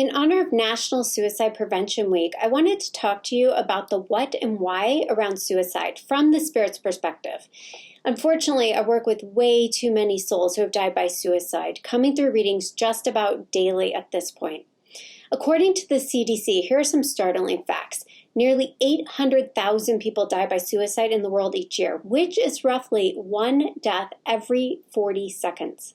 In honor of National Suicide Prevention Week, I wanted to talk to you about the what and why around suicide from the Spirit's perspective. Unfortunately, I work with way too many souls who have died by suicide, coming through readings just about daily at this point. According to the CDC, here are some startling facts. Nearly 800,000 people die by suicide in the world each year, which is roughly one death every 40 seconds.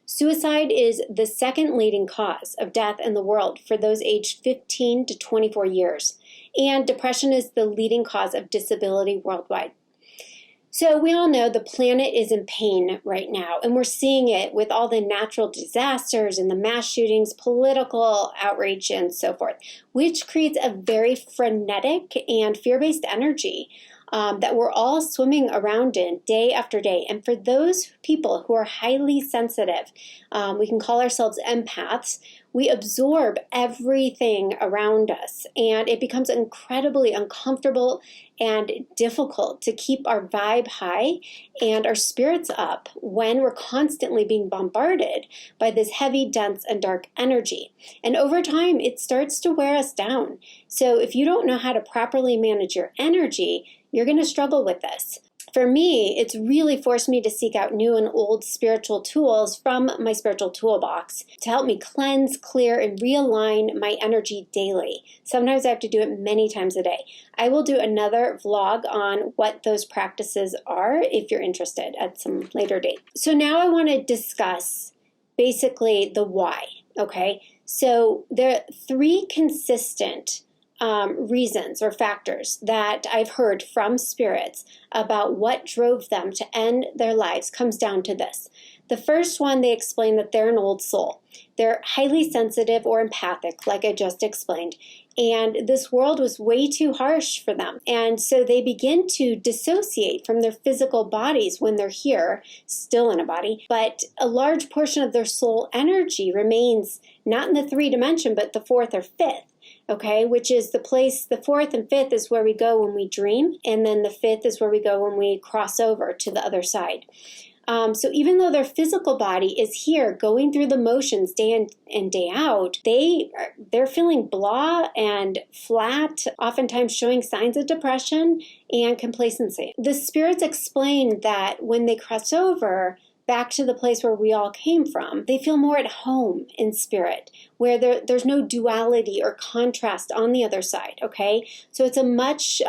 Suicide is the second leading cause of death in the world for those aged 15 to 24 years, and depression is the leading cause of disability worldwide. So we all know the planet is in pain right now, and we're seeing it with all the natural disasters and the mass shootings, political outrage, and so forth, which creates a very frenetic and fear-based energy that we're all swimming around in day after day. And for those people who are highly sensitive, we can call ourselves empaths, we absorb everything around us, and it becomes incredibly uncomfortable and difficult to keep our vibe high and our spirits up when we're constantly being bombarded by this heavy, dense, and dark energy. And over time, it starts to wear us down. So if you don't know how to properly manage your energy, you're going to struggle with this. For me, it's really forced me to seek out new and old spiritual tools from my spiritual toolbox to help me cleanse, clear, and realign my energy daily. Sometimes I have to do it many times a day. I will do another vlog on what those practices are if you're interested at some later date. So now I want to discuss basically the why, okay? So there are three consistent reasons or factors that I've heard from spirits about what drove them to end their lives comes down to this. The first one, they explain that they're an old soul. They're highly sensitive or empathic, like I just explained, and this world was way too harsh for them. And so they begin to dissociate from their physical bodies when they're here, still in a body, but a large portion of their soul energy remains not in the three dimension, but the fourth or fifth. Okay, which is the place, the fourth and fifth is where we go when we dream, and then the fifth is where we go when we cross over to the other side. So even though their physical body is here going through the motions day in and day out, they're feeling blah and flat, oftentimes showing signs of depression and complacency. The spirits explain that when they cross over back to the place where we all came from, they feel more at home in spirit, where there's no duality or contrast on the other side, okay? So it's a much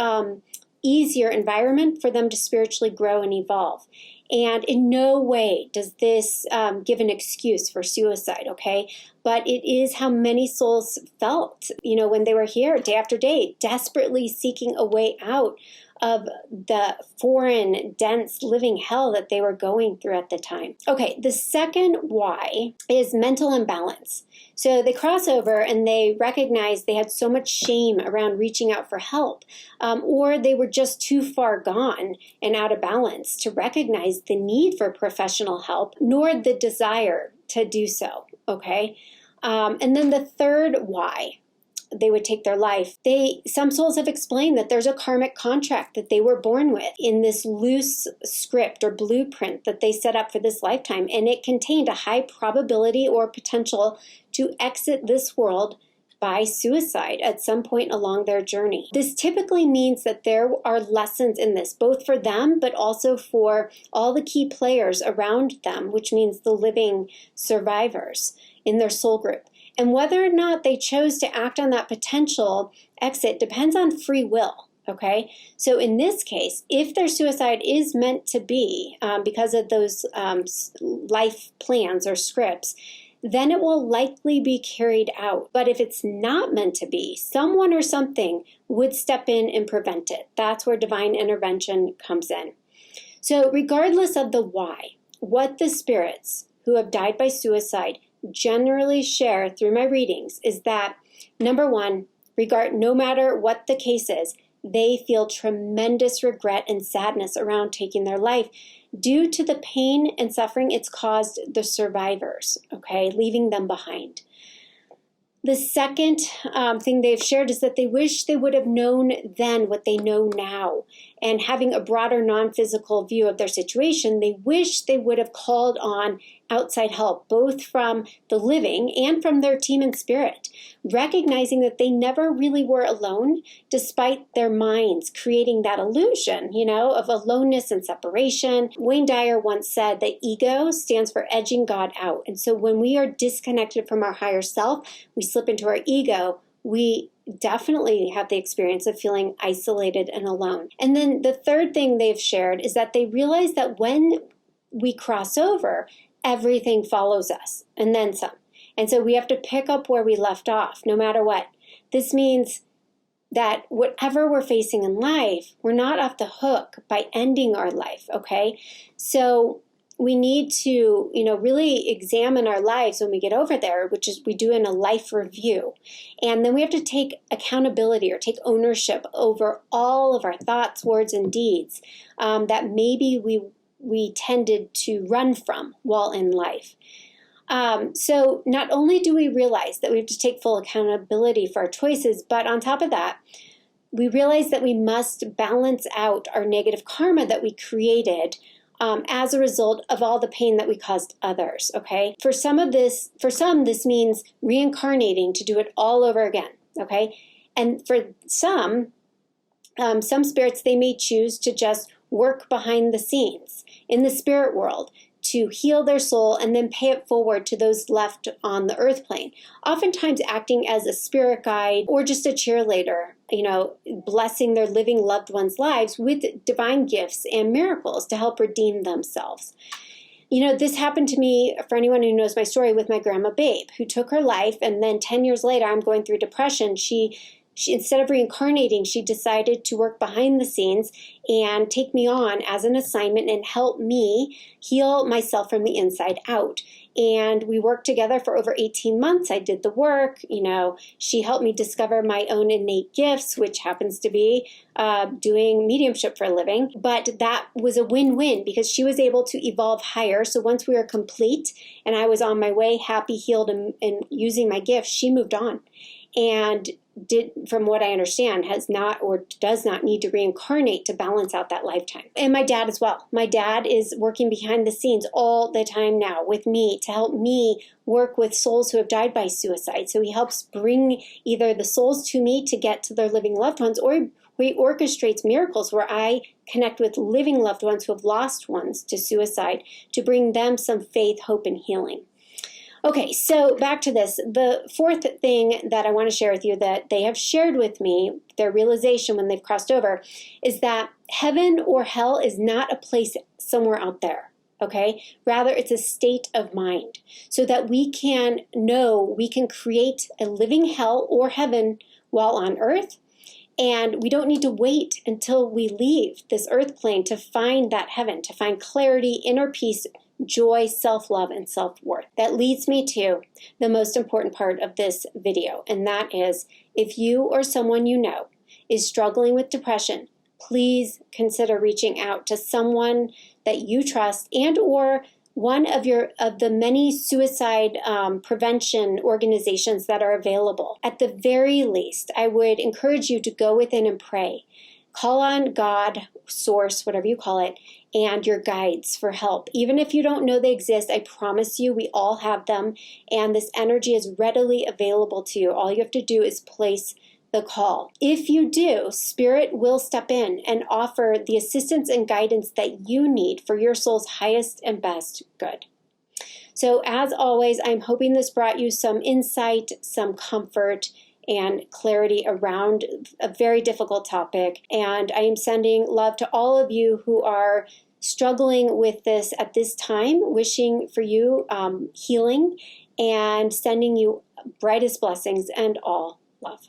easier environment for them to spiritually grow and evolve. And in no way does this give an excuse for suicide, okay? But it is how many souls felt, when they were here day after day, desperately seeking a way out of the foreign, dense living hell that they were going through at the time. Okay, the second why is mental imbalance. So they cross over and they recognize they had so much shame around reaching out for help, or they were just too far gone and out of balance to recognize the need for professional help, nor the desire to do so, okay? And then the third why they would take their life. Some souls have explained that there's a karmic contract that they were born with in this loose script or blueprint that they set up for this lifetime, and it contained a high probability or potential to exit this world by suicide at some point along their journey. This typically means that there are lessons in this, both for them, but also for all the key players around them, which means the living survivors in their soul group. And whether or not they chose to act on that potential exit depends on free will, okay? So in this case, if their suicide is meant to be because of those life plans or scripts, then it will likely be carried out. But if it's not meant to be, someone or something would step in and prevent it. That's where divine intervention comes in. So regardless of the why, what the spirits who have died by suicide generally share through my readings is that, number one, no matter what the case is, they feel tremendous regret and sadness around taking their life due to the pain and suffering it's caused the survivors, okay, leaving them behind. The second thing they've shared is that they wish they would have known then what they know now. And having a broader non-physical view of their situation, they wish they would have called on outside help, both from the living and from their team in spirit, recognizing that they never really were alone, despite their minds creating that illusion, of aloneness and separation. Wayne Dyer once said that ego stands for edging God out. And so when we are disconnected from our higher self, we slip into our ego, we definitely have the experience of feeling isolated and alone. And then the third thing they've shared is that they realize that when we cross over, everything follows us and then some. And so we have to pick up where we left off, no matter what. This means that whatever we're facing in life, we're not off the hook by ending our life, okay? So we need to, really examine our lives when we get over there, which is we do in a life review. And then we have to take accountability or take ownership over all of our thoughts, words, and deeds that maybe we tended to run from while in life. So not only do we realize that we have to take full accountability for our choices, but on top of that, we realize that we must balance out our negative karma that we created as a result of all the pain that we caused others, okay? For some, this means reincarnating to do it all over again, okay? And for some spirits, they may choose to just work behind the scenes in the spirit world to heal their soul and then pay it forward to those left on the earth plane, oftentimes acting as a spirit guide or just a cheerleader, blessing their living loved ones' lives with divine gifts and miracles to help redeem themselves. This happened to me, for anyone who knows my story, with my grandma Babe, who took her life, and then 10 years later, I'm going through depression. She instead of reincarnating, she decided to work behind the scenes and take me on as an assignment and help me heal myself from the inside out. And we worked together for over 18 months. I did the work. She helped me discover my own innate gifts, which happens to be doing mediumship for a living. But that was a win-win because she was able to evolve higher. So once we were complete and I was on my way, happy, healed, and using my gifts, she moved on. And from what I understand, has not or does not need to reincarnate to balance out that lifetime. And my dad as well. My dad is working behind the scenes all the time now with me to help me work with souls who have died by suicide. So he helps bring either the souls to me to get to their living loved ones, or he orchestrates miracles where I connect with living loved ones who have lost ones to suicide to bring them some faith, hope, and healing. Okay, so back to this. The fourth thing that I want to share with you that they have shared with me, their realization when they've crossed over, is that heaven or hell is not a place somewhere out there, okay? Rather, it's a state of mind so that we can know we can create a living hell or heaven while on earth. And we don't need to wait until we leave this earth plane to find that heaven, to find clarity, inner peace, joy, self-love, and self-worth. That leads me to the most important part of this video, and that is if you or someone you know is struggling with depression, please consider reaching out to someone that you trust and or one of the many suicide prevention organizations that are available. At the very least, I would encourage you to go within and pray. Call on God, source, whatever you call it, and your guides for help. Even if you don't know they exist, I promise you we all have them, and this energy is readily available to you. All you have to do is place the call. If you do, Spirit will step in and offer the assistance and guidance that you need for your soul's highest and best good. So as always, I'm hoping this brought you some insight, some comfort, and clarity around a very difficult topic. And I am sending love to all of you who are struggling with this at this time, wishing for you healing and sending you brightest blessings and all love.